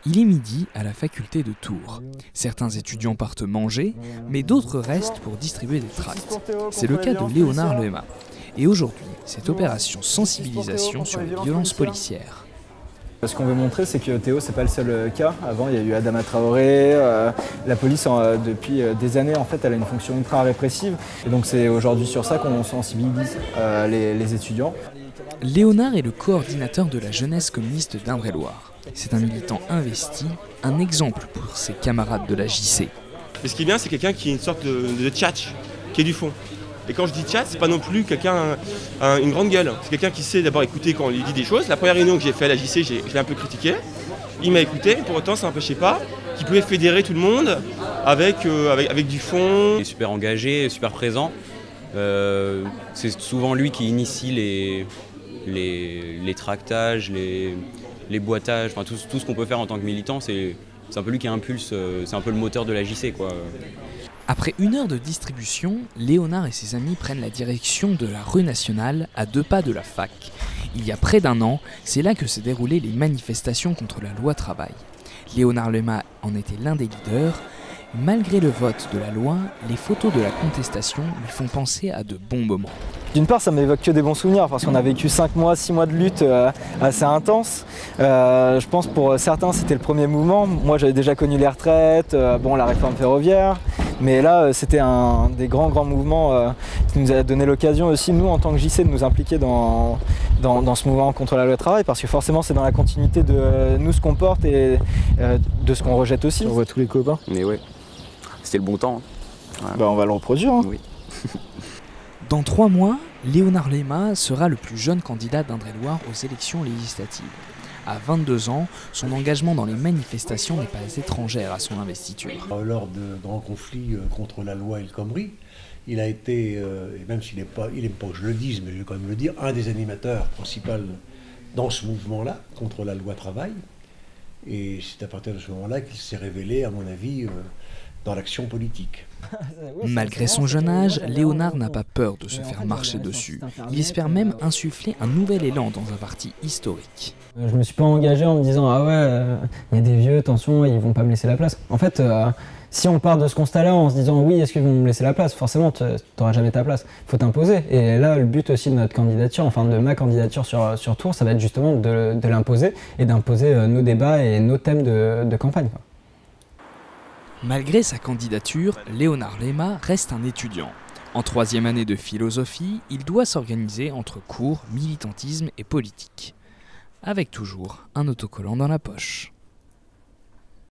Il est midi à la faculté de Tours. Certains étudiants partent manger, mais d'autres restent pour distribuer des tracts. C'est le cas de Léonard Lema. Et aujourd'hui, cette opération sensibilisation sur les violences policières. Ce qu'on veut montrer, c'est que Théo, c'est pas le seul cas. Avant, il y a eu Adama Traoré. La police, depuis des années, en fait, elle a une fonction ultra répressive. Et donc, c'est aujourd'hui sur ça qu'on sensibilise les étudiants. Léonard est le coordinateur de la jeunesse communiste d'Indre-et-Loire. C'est un militant investi, un exemple pour ses camarades de la JC. Mais ce qui est bien, c'est quelqu'un qui est une sorte de tchatch, qui est du fond. Et quand je dis tchatch, c'est pas non plus quelqu'un, une grande gueule. C'est quelqu'un qui sait d'abord écouter quand on lui dit des choses. La première réunion que j'ai fait à la JC, je l'ai un peu critiqué. Il m'a écouté, pour autant ça n'empêchait pas qu'il pouvait fédérer tout le monde avec du fond. Il est super engagé, super présent. C'est souvent lui qui initie les tractages, les boîtages, enfin tout ce qu'on peut faire en tant que militant, c'est un peu lui qui impulse, c'est un peu le moteur de la JC, quoi. Après 1 heure de distribution, Léonard et ses amis prennent la direction de la rue nationale à 2 pas de la fac. Il y a près d'1 an, c'est là que se déroulaient les manifestations contre la loi travail. Léonard Lema en était l'un des leaders. Malgré le vote de la loi, les photos de la contestation lui font penser à de bons moments. D'une part, ça m'évoque que des bons souvenirs parce qu'on a vécu 5 mois, 6 mois de lutte assez intense. Je pense pour certains, c'était le premier mouvement. Moi, j'avais déjà connu les retraites, la réforme ferroviaire. Mais là, c'était un des grands mouvements qui nous a donné l'occasion aussi, nous, en tant que JC, de nous impliquer dans ce mouvement contre la loi travail, parce que forcément, c'est dans la continuité de nous, ce qu'on porte et de ce qu'on rejette aussi. On voit tous les copains. Mais ouais, c'était le bon temps. Hein. Ouais. On va le reproduire. Hein. Oui. Dans 3 mois, Léonard Lema sera le plus jeune candidat d'Indre-et-Loire aux élections législatives. À 22 ans, son engagement dans les manifestations n'est pas étrangère à son investiture. Lors de grands conflits contre la loi El Khomri, il a été, et même s'il n'aime pas que je le dise, mais je vais quand même le dire, un des animateurs principaux dans ce mouvement-là, contre la loi travail. Et c'est à partir de ce moment-là qu'il s'est révélé, à mon avis, dans l'action politique. Malgré son jeune âge, Léonard n'a pas peur de se faire marcher dessus. Il espère même insuffler un nouvel élan dans un parti historique. Je me suis pas engagé en me disant « Ah ouais, il y a des vieux, attention, ils vont pas me laisser la place ». En fait, si on part de ce constat-là en se disant « Oui, est-ce qu'ils vont me laisser la place ?» Forcément, tu n'auras jamais ta place. Il faut t'imposer. Et là, le but aussi de notre candidature, enfin de ma candidature sur Tours, ça va être justement de l'imposer et d'imposer nos débats et nos thèmes de campagne, quoi. Malgré sa candidature, Léonard Lema reste un étudiant. En 3e année de philosophie, il doit s'organiser entre cours, militantisme et politique. Avec toujours un autocollant dans la poche.